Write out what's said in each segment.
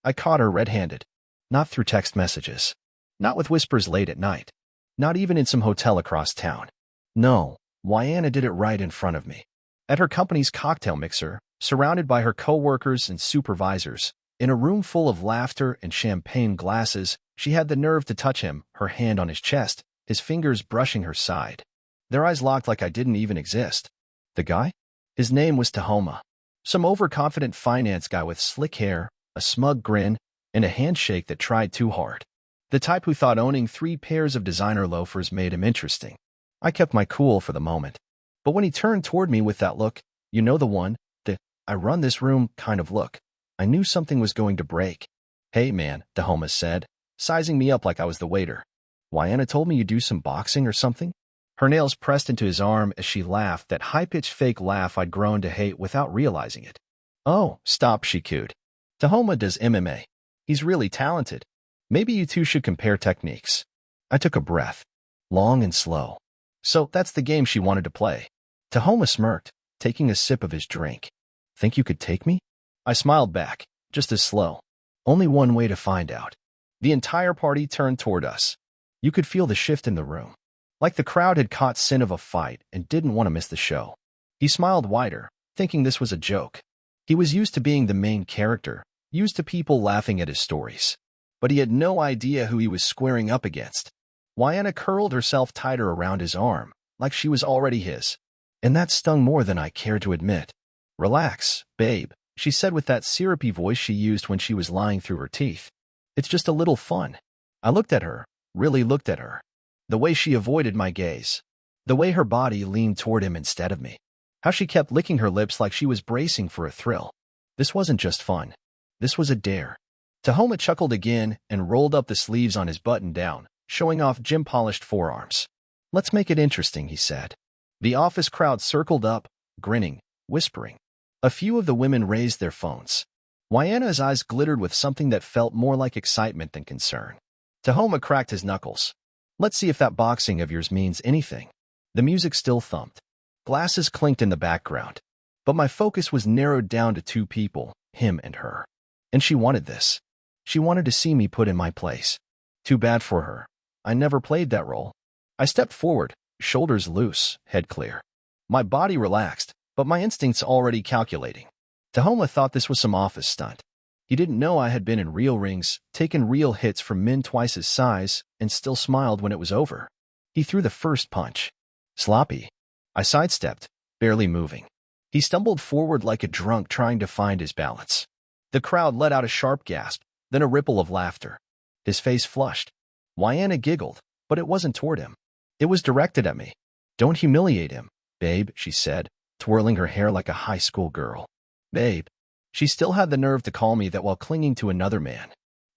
I caught her red-handed. Not through text messages. Not with whispers late at night. Not even in some hotel across town. No, Wyanna did it right in front of me. At her company's cocktail mixer, surrounded by her coworkers and supervisors, in a room full of laughter and champagne glasses, she had the nerve to touch him, her hand on his chest, his fingers brushing her side. Their eyes locked like I didn't even exist. The guy? His name was Tahoma. Some overconfident finance guy with slick hair, a smug grin, and a handshake that tried too hard. The type who thought owning 3 pairs of designer loafers made him interesting. I kept my cool for the moment. But when he turned toward me with that look, you know the one, the I run this room kind of look, I knew something was going to break. Hey man, Tahoma said, sizing me up like I was the waiter. Wyanna told me you do some boxing or something? Her nails pressed into his arm as she laughed, that high-pitched fake laugh I'd grown to hate without realizing it. Oh, stop, she cooed. Tahoma does MMA. He's really talented. Maybe you two should compare techniques. I took a breath, long and slow. So that's the game she wanted to play. Tahoma smirked, taking a sip of his drink. Think you could take me? I smiled back, just as slow. Only one way to find out. The entire party turned toward us. You could feel the shift in the room. Like the crowd had caught scent of a fight and didn't want to miss the show. He smiled wider, thinking this was a joke. He was used to being the main character, used to people laughing at his stories. But he had no idea who he was squaring up against. Wyanna curled herself tighter around his arm, like she was already his. And that stung more than I cared to admit. Relax, babe, she said with that syrupy voice she used when she was lying through her teeth. It's just a little fun. I looked at her, really looked at her. The way she avoided my gaze. The way her body leaned toward him instead of me. How she kept licking her lips like she was bracing for a thrill. This wasn't just fun. This was a dare. Tahoma chuckled again and rolled up the sleeves on his button-down, showing off gym-polished forearms. Let's make it interesting, he said. The office crowd circled up, grinning, whispering. A few of the women raised their phones. Wyanna's eyes glittered with something that felt more like excitement than concern. Tahoma cracked his knuckles. Let's see if that boxing of yours means anything. The music still thumped. Glasses clinked in the background. But my focus was narrowed down to 2 people, him and her. And she wanted this. She wanted to see me put in my place. Too bad for her. I never played that role. I stepped forward, shoulders loose, head clear. My body relaxed, but my instincts already calculating. Tahoma thought this was some office stunt. He didn't know I had been in real rings, taken real hits from men twice his size, and still smiled when it was over. He threw the first punch. Sloppy. I sidestepped, barely moving. He stumbled forward like a drunk trying to find his balance. The crowd let out a sharp gasp, then a ripple of laughter. His face flushed. Wyanna giggled, but it wasn't toward him. It was directed at me. Don't humiliate him, babe, she said, twirling her hair like a high school girl. Babe. She still had the nerve to call me that while clinging to another man.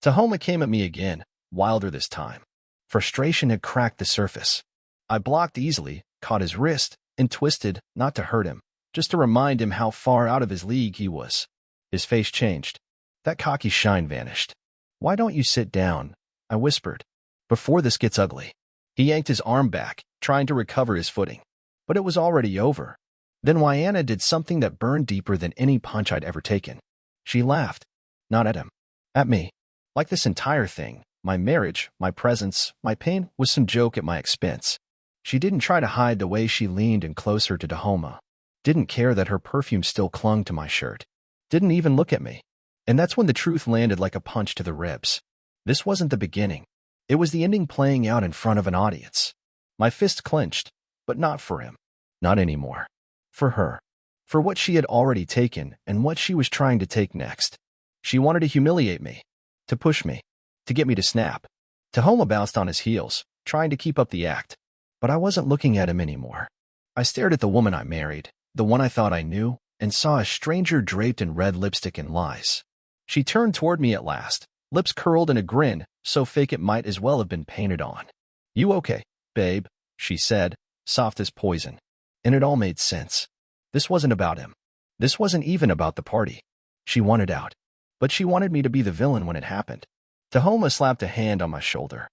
Tahoma came at me again, wilder this time. Frustration had cracked the surface. I blocked easily, caught his wrist, and twisted, not to hurt him, just to remind him how far out of his league he was. His face changed. That cocky shine vanished. Why don't you sit down? I whispered. Before this gets ugly. He yanked his arm back, trying to recover his footing. But it was already over. Then Wyanna did something that burned deeper than any punch I'd ever taken. She laughed. Not at him. At me. Like this entire thing, my marriage, my presence, my pain, was some joke at my expense. She didn't try to hide the way she leaned in closer to Tahoma. Didn't care that her perfume still clung to my shirt. Didn't even look at me. And that's when the truth landed like a punch to the ribs. This wasn't the beginning. It was the ending playing out in front of an audience. My fist clenched, but not for him. Not anymore. For her. For what she had already taken and what she was trying to take next. She wanted to humiliate me. To push me. To get me to snap. Tahoma bounced on his heels, trying to keep up the act. But I wasn't looking at him anymore. I stared at the woman I married, the one I thought I knew, and saw a stranger draped in red lipstick and lies. She turned toward me at last, lips curled in a grin, so fake it might as well have been painted on. You okay, babe? She said, soft as poison. And it all made sense. This wasn't about him. This wasn't even about the party. She wanted out. But she wanted me to be the villain when it happened. Tahoma slapped a hand on my shoulder.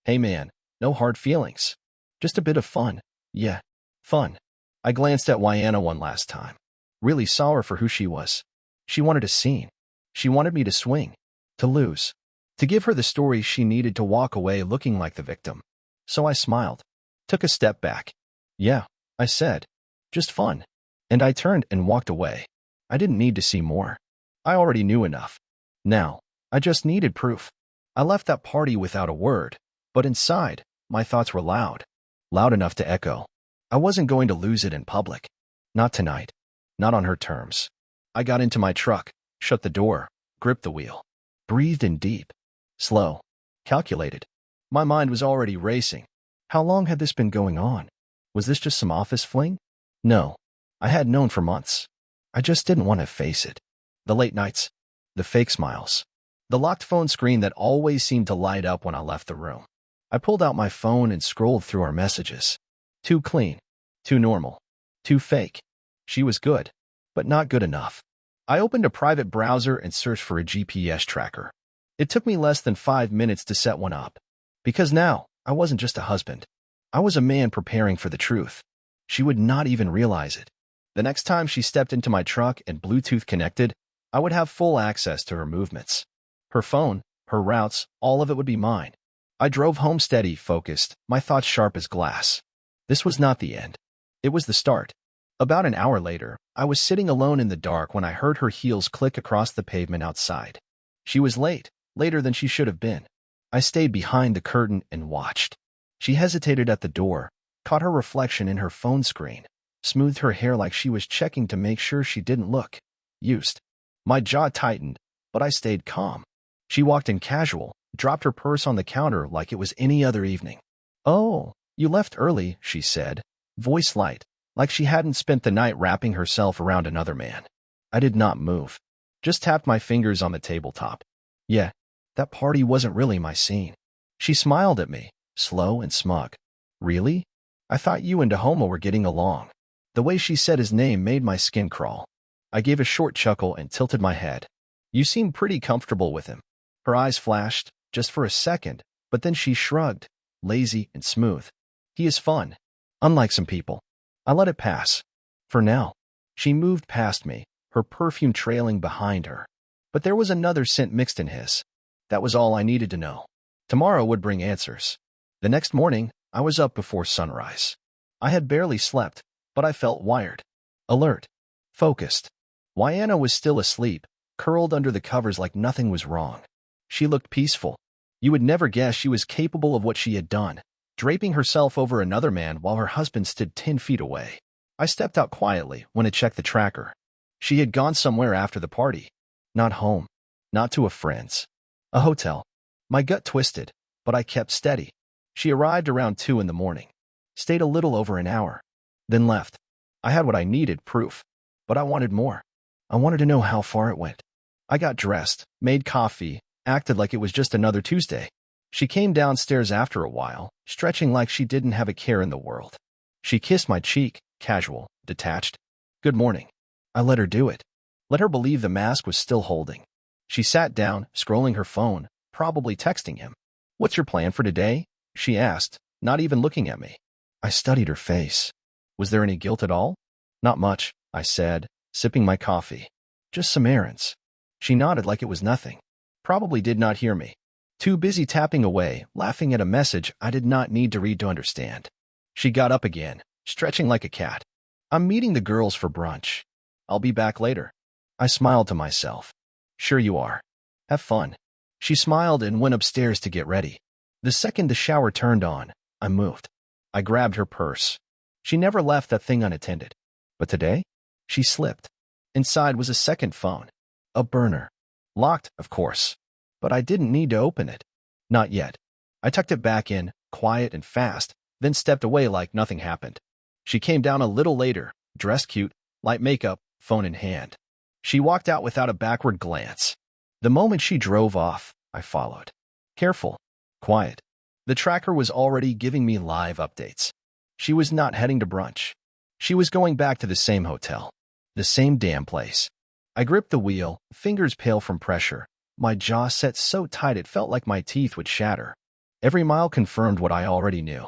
Hey man, no hard feelings. Just a bit of fun. Yeah, fun. I glanced at Wyanna one last time. Really saw her for who she was. She wanted a scene. She wanted me to swing. To lose. To give her the story she needed to walk away looking like the victim. So I smiled. Took a step back. Yeah, I said. Just fun. And I turned and walked away. I didn't need to see more. I already knew enough. Now, I just needed proof. I left that party without a word, but inside, my thoughts were loud. Loud enough to echo. I wasn't going to lose it in public. Not tonight. Not on her terms. I got into my truck, shut the door, gripped the wheel. Breathed in deep. Slow. Calculated. My mind was already racing. How long had this been going on? Was this just some office fling? No. I had known for months. I just didn't want to face it. The late nights. The fake smiles. The locked phone screen that always seemed to light up when I left the room. I pulled out my phone and scrolled through our messages. Too clean. Too normal. Too fake. She was good, but not good enough. I opened a private browser and searched for a GPS tracker. It took me less than 5 minutes to set one up. Because now, I wasn't just a husband. I was a man preparing for the truth. She would not even realize it. The next time she stepped into my truck and Bluetooth connected, I would have full access to her movements. Her phone, her routes, all of it would be mine. I drove home steady, focused, my thoughts sharp as glass. This was not the end. It was the start. About an hour later, I was sitting alone in the dark when I heard her heels click across the pavement outside. She was late, later than she should have been. I stayed behind the curtain and watched. She hesitated at the door, caught her reflection in her phone screen, smoothed her hair like she was checking to make sure she didn't look used. My jaw tightened, but I stayed calm. She walked in casual, dropped her purse on the counter like it was any other evening. "Oh, you left early," she said, voice light, like she hadn't spent the night wrapping herself around another man. I did not move. Just tapped my fingers on the tabletop. Yeah, that party wasn't really my scene. She smiled at me, slow and smug. Really? I thought you and Dahoma were getting along. The way she said his name made my skin crawl. I gave a short chuckle and tilted my head. You seem pretty comfortable with him. Her eyes flashed, just for a second, but then she shrugged, lazy and smooth. He is fun. Unlike some people. I let it pass. For now. She moved past me, her perfume trailing behind her. But there was another scent mixed in his. That was all I needed to know. Tomorrow would bring answers. The next morning, I was up before sunrise. I had barely slept, but I felt wired. Alert. Focused. Wyanna was still asleep, curled under the covers like nothing was wrong. She looked peaceful. You would never guess she was capable of what she had done, draping herself over another man while her husband stood 10 feet away. I stepped out quietly when I checked the tracker. She had gone somewhere after the party. Not home. Not to a friend's. A hotel. My gut twisted, but I kept steady. She arrived around 2 in the morning. Stayed a little over an hour. Then left. I had what I needed, proof. But I wanted more. I wanted to know how far it went. I got dressed, made coffee, acted like it was just another Tuesday. She came downstairs after a while, stretching like she didn't have a care in the world. She kissed my cheek, casual, detached. Good morning. I let her do it. Let her believe the mask was still holding. She sat down, scrolling her phone, probably texting him. What's your plan for today? She asked, not even looking at me. I studied her face. Was there any guilt at all? Not much, I said, sipping my coffee. Just some errands. She nodded like it was nothing. Probably did not hear me. Too busy tapping away, laughing at a message I did not need to read to understand. She got up again, stretching like a cat. I'm meeting the girls for brunch. I'll be back later. I smiled to myself. Sure you are. Have fun. She smiled and went upstairs to get ready. The second the shower turned on, I moved. I grabbed her purse. She never left that thing unattended. But today, she slipped. Inside was a second phone. A burner. Locked, of course. But I didn't need to open it. Not yet. I tucked it back in, quiet and fast, then stepped away like nothing happened. She came down a little later, dressed cute, light makeup, phone in hand. She walked out without a backward glance. The moment she drove off, I followed. Careful. Quiet. The tracker was already giving me live updates. She was not heading to brunch. She was going back to the same hotel. The same damn place. I gripped the wheel, fingers pale from pressure. My jaw set so tight it felt like my teeth would shatter. Every mile confirmed what I already knew.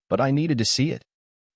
But I needed to see it.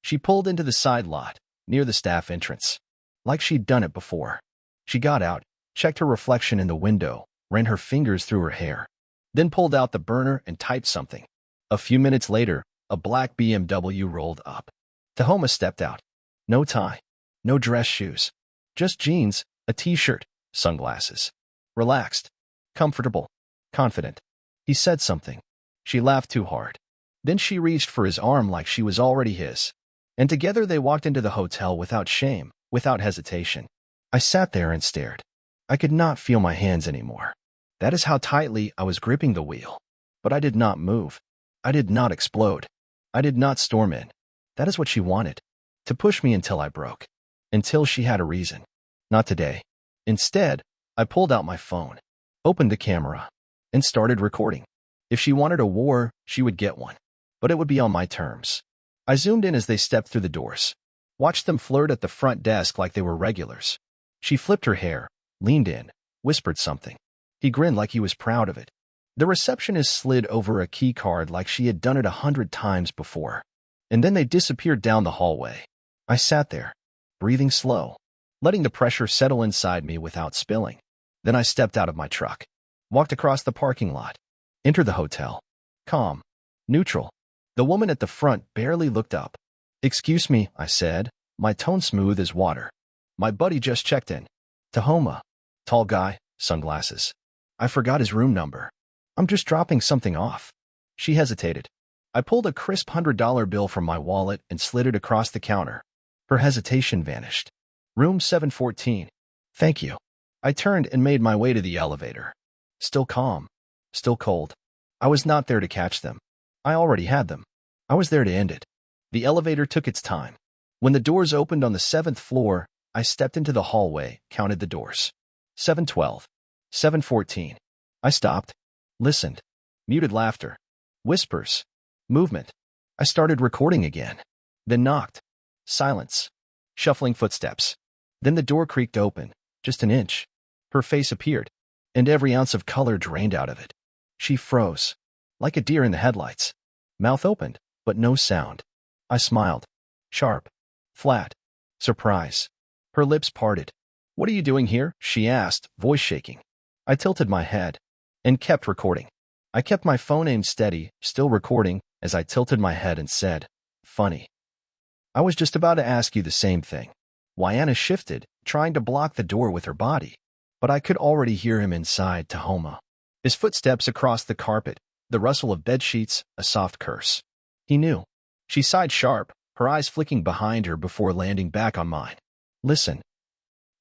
She pulled into the side lot, near the staff entrance. Like she'd done it before. She got out, checked her reflection in the window, ran her fingers through her hair, then pulled out the burner and typed something. A few minutes later, a black BMW rolled up. Tahoma stepped out. No tie, no dress shoes, just jeans, a t-shirt, sunglasses. Relaxed, comfortable, confident. He said something. She laughed too hard. Then she reached for his arm like she was already his. And together they walked into the hotel without shame, without hesitation. I sat there and stared. I could not feel my hands anymore. That is how tightly I was gripping the wheel. But I did not move. I did not explode. I did not storm in. That is what she wanted. To push me until I broke. Until she had a reason. Not today. Instead, I pulled out my phone, opened the camera, and started recording. If she wanted a war, she would get one. But it would be on my terms. I zoomed in as they stepped through the doors. Watched them flirt at the front desk like they were regulars. She flipped her hair, leaned in, whispered something. He grinned like he was proud of it. The receptionist slid over a key card like she had done it 100 times before. And then they disappeared down the hallway. I sat there, breathing slow, letting the pressure settle inside me without spilling. Then I stepped out of my truck, walked across the parking lot, entered the hotel. Calm, neutral. The woman at the front barely looked up. "Excuse me," I said, my tone smooth as water. "My buddy just checked in. Tahoma. Tall guy, sunglasses. I forgot his room number. I'm just dropping something off." She hesitated. I pulled a crisp $100 bill from my wallet and slid it across the counter. Her hesitation vanished. "Room 714. Thank you." I turned and made my way to the elevator. Still calm. Still cold. I was not there to catch them. I already had them. I was there to end it. The elevator took its time. When the doors opened on the 7th floor, I stepped into the hallway, counted the doors. 712. 714. I stopped. Listened. Muted laughter. Whispers. Movement. I started recording again. Then knocked. Silence. Shuffling footsteps. Then the door creaked open, just an inch. Her face appeared, and every ounce of color drained out of it. She froze, like a deer in the headlights. Mouth opened, but no sound. I smiled. Sharp. Flat. Surprise. Her lips parted. "What are you doing here?" she asked, voice shaking. I tilted my head and kept recording. I kept my phone aimed steady, still recording, as I tilted my head and said, "Funny. I was just about to ask you the same thing." Wyanna shifted, trying to block the door with her body. But I could already hear him inside Tahoma. His footsteps across the carpet, the rustle of bedsheets, a soft curse. He knew. She sighed sharp, her eyes flicking behind her before landing back on mine. "Listen.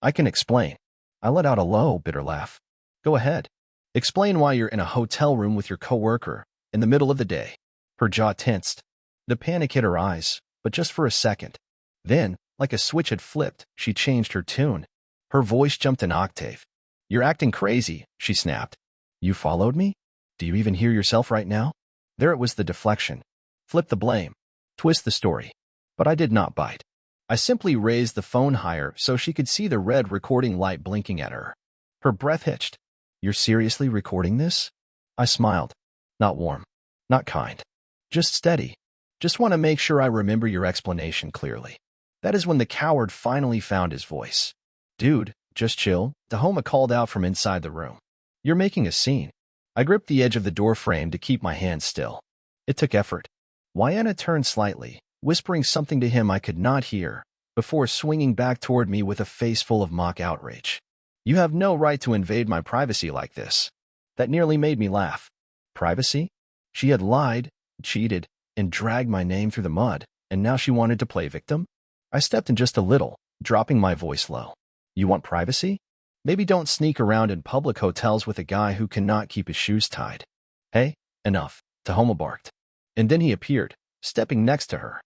I can explain." I let out a low, bitter laugh. "Go ahead. Explain why you're in a hotel room with your coworker, in the middle of the day." Her jaw tensed. The panic hit her eyes, but just for a second. Then, like a switch had flipped, she changed her tune. Her voice jumped an octave. "You're acting crazy," she snapped. "You followed me? Do you even hear yourself right now?" There it was, the deflection. Flip the blame. Twist the story. But I did not bite. I simply raised the phone higher so she could see the red recording light blinking at her. Her breath hitched. "You're seriously recording this?" I smiled. Not warm. Not kind. Just steady. "Just want to make sure I remember your explanation clearly." That is when the coward finally found his voice. "Dude, just chill," Tahoma called out from inside the room. "You're making a scene." I gripped the edge of the door frame to keep my hands still. It took effort. Wyanna turned slightly, whispering something to him I could not hear, before swinging back toward me with a face full of mock outrage. "You have no right to invade my privacy like this." That nearly made me laugh. Privacy? She had lied, cheated, and dragged my name through the mud, and now she wanted to play victim? I stepped in just a little, dropping my voice low. "You want privacy? Maybe don't sneak around in public hotels with a guy who cannot keep his shoes tied." "Hey, enough," Tahoma barked. And then he appeared, stepping next to her.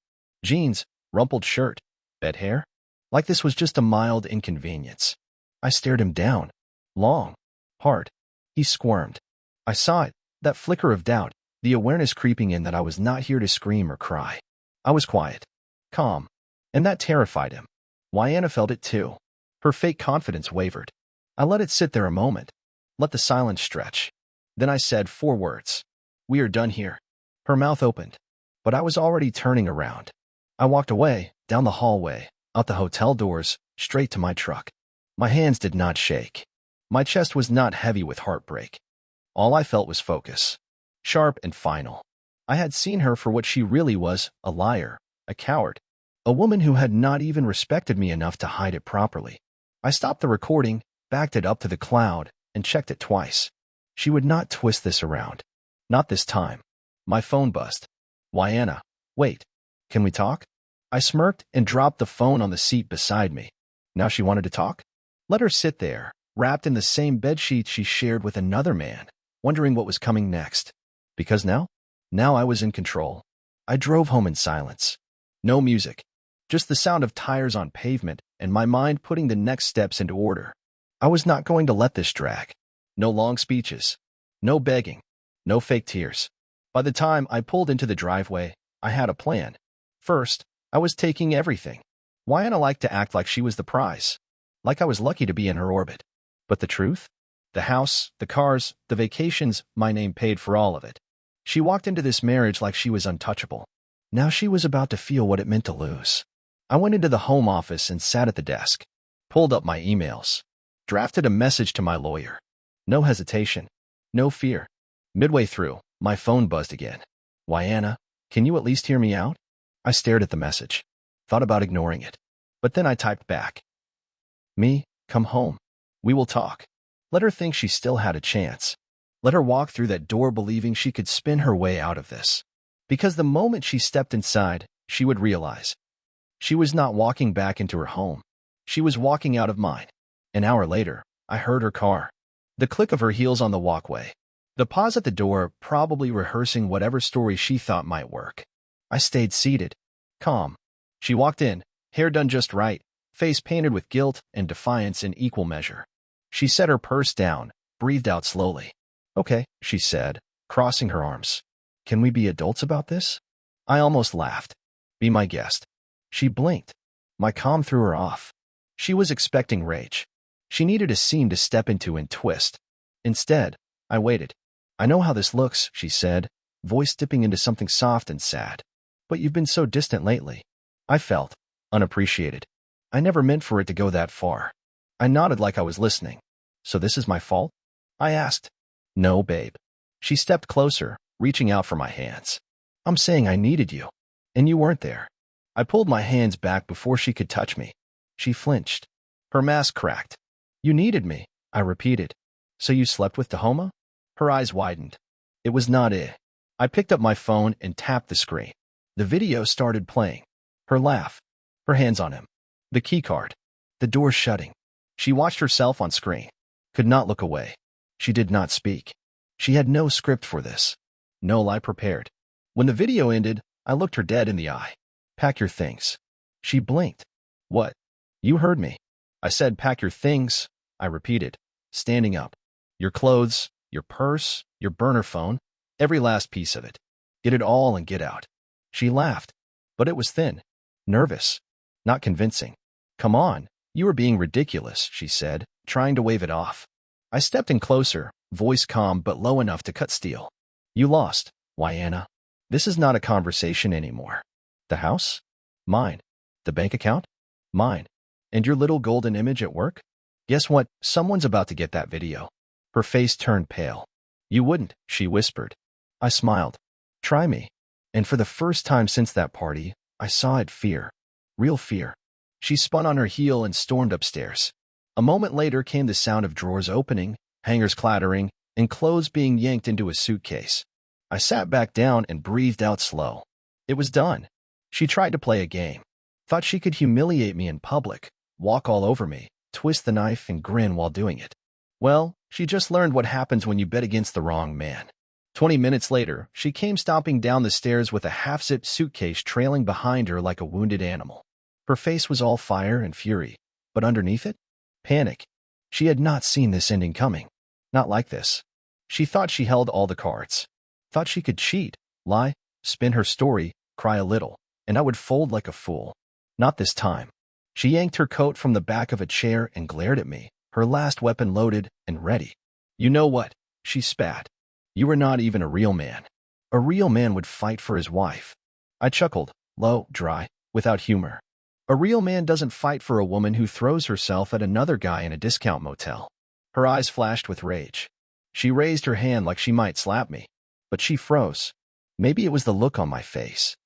Jeans, rumpled shirt, bed hair? Like this was just a mild inconvenience. I stared him down. Long. Hard. He squirmed. I saw it, that flicker of doubt, the awareness creeping in that I was not here to scream or cry. I was quiet. Calm. And that terrified him. Wyanna felt it too. Her fake confidence wavered. I let it sit there a moment. Let the silence stretch. Then I said 4 words. "We are done here." Her mouth opened. But I was already turning around. I walked away, down the hallway, out the hotel doors, straight to my truck. My hands did not shake. My chest was not heavy with heartbreak. All I felt was focus. Sharp and final. I had seen her for what she really was, a liar, a coward, a woman who had not even respected me enough to hide it properly. I stopped the recording, backed it up to the cloud, and checked it twice. She would not twist this around. Not this time. My phone buzzed. Wyanna, wait. Can we talk? I smirked and dropped the phone on the seat beside me. Now she wanted to talk? Let her sit there, wrapped in the same bedsheet she shared with another man, wondering what was coming next. Because now I was in control. I drove home in silence. No music. Just the sound of tires on pavement and my mind putting the next steps into order. I was not going to let this drag. No long speeches. No begging. No fake tears. By the time I pulled into the driveway, I had a plan. First, I was taking everything. Wyanna liked to act like she was the prize. Like I was lucky to be in her orbit. But the truth? The house, the cars, the vacations, my name paid for all of it. She walked into this marriage like she was untouchable. Now she was about to feel what it meant to lose. I went into the home office and sat at the desk. Pulled up my emails. Drafted a message to my lawyer. No hesitation. No fear. Midway through, my phone buzzed again. Wyanna, can you at least hear me out? I stared at the message. Thought about ignoring it. But then I typed back. Me, come home. We will talk. Let her think she still had a chance. Let her walk through that door believing she could spin her way out of this. Because the moment she stepped inside, she would realize. She was not walking back into her home. She was walking out of mine. An hour later, I heard her car. The click of her heels on the walkway. The pause at the door, probably rehearsing whatever story she thought might work. I stayed seated. Calm. She walked in, hair done just right, face painted with guilt and defiance in equal measure. She set her purse down, breathed out slowly. Okay, she said, crossing her arms. Can we be adults about this? I almost laughed. Be my guest. She blinked. My calm threw her off. She was expecting rage. She needed a scene to step into and twist. Instead, I waited. I know how this looks, she said, voice dipping into something soft and sad. But you've been so distant lately. I felt unappreciated. I never meant for it to go that far. I nodded like I was listening. So this is my fault? I asked. No, babe. She stepped closer, reaching out for my hands. I'm saying I needed you. And you weren't there. I pulled my hands back before she could touch me. She flinched. Her mask cracked. You needed me, I repeated. So you slept with Tahoma? Her eyes widened. It was not it. I picked up my phone and tapped the screen. The video started playing. Her laugh. Her hands on him. The keycard. The door shutting. She watched herself on screen. Could not look away. She did not speak. She had no script for this. No lie prepared. When the video ended, I looked her dead in the eye. Pack your things. She blinked. What? You heard me. I said pack your things, I repeated, standing up. Your clothes, your purse, your burner phone, every last piece of it. Get it all and get out. She laughed, but it was thin, nervous, not convincing. Come on, you are being ridiculous, she said, trying to wave it off. I stepped in closer, voice calm but low enough to cut steel. You lost, Wyanna. This is not a conversation anymore. The house? Mine. The bank account? Mine. And your little golden image at work? Guess what? Someone's about to get that video. Her face turned pale. You wouldn't, she whispered. I smiled. Try me. And for the first time since that party, I saw it fear. Real fear. She spun on her heel and stormed upstairs. A moment later came the sound of drawers opening, hangers clattering, and clothes being yanked into a suitcase. I sat back down and breathed out slow. It was done. She tried to play a game. Thought she could humiliate me in public, walk all over me, twist the knife and grin while doing it. Well, she just learned what happens when you bet against the wrong man. 20 minutes later, she came stomping down the stairs with a half-zipped suitcase trailing behind her like a wounded animal. Her face was all fire and fury, but underneath it, panic. She had not seen this ending coming. Not like this. She thought she held all the cards. Thought she could cheat, lie, spin her story, cry a little, and I would fold like a fool. Not this time. She yanked her coat from the back of a chair and glared at me, her last weapon loaded and ready. You know what? She spat. You are not even a real man. A real man would fight for his wife. I chuckled, low, dry, without humor. A real man doesn't fight for a woman who throws herself at another guy in a discount motel. Her eyes flashed with rage. She raised her hand like she might slap me, but she froze. Maybe it was the look on my face.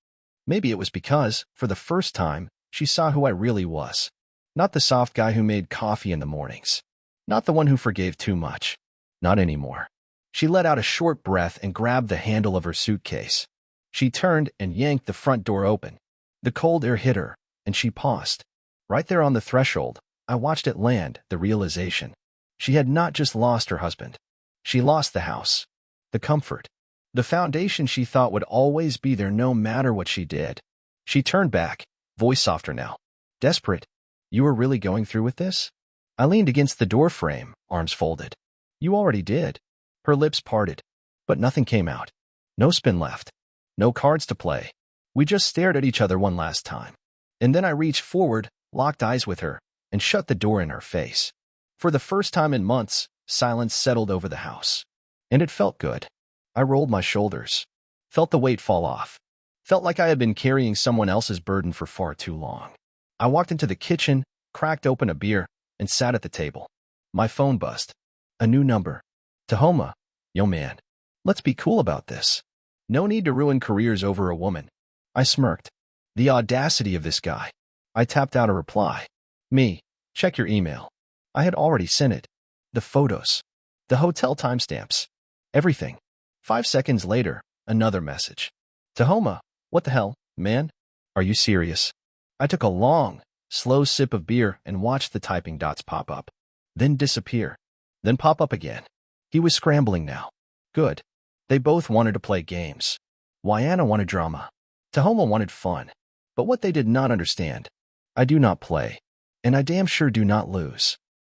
Maybe it was because, for the first time, she saw who I really was. Not the soft guy who made coffee in the mornings. Not the one who forgave too much. Not anymore. She let out a short breath and grabbed the handle of her suitcase. She turned and yanked the front door open. The cold air hit her, and she paused. Right there on the threshold, I watched it land, the realization. She had not just lost her husband. She lost the house, the comfort, the foundation she thought would always be there no matter what she did. She turned back, voice softer now. Desperate. You were really going through with this? I leaned against the door frame, arms folded. You already did. Her lips parted, but nothing came out. No spin left. No cards to play. We just stared at each other one last time. And then I reached forward, locked eyes with her, and shut the door in her face. For the first time in months, silence settled over the house. And it felt good. I rolled my shoulders. Felt the weight fall off. Felt like I had been carrying someone else's burden for far too long. I walked into the kitchen, cracked open a beer, and sat at the table. My phone buzzed. A new number. Tahoma. Yo man. Let's be cool about this. No need to ruin careers over a woman. I smirked. The audacity of this guy. I tapped out a reply. Me. Check your email. I had already sent it. The photos. The hotel timestamps. Everything. 5 seconds later, another message. Tahoma. What the hell, man? Are you serious? I took a long, slow sip of beer and watched the typing dots pop up. Then disappear. Then pop up again. He was scrambling now. Good. They both wanted to play games. Wyanna wanted drama. Tahoma wanted fun. But what they did not understand, I do not play. And I damn sure do not lose.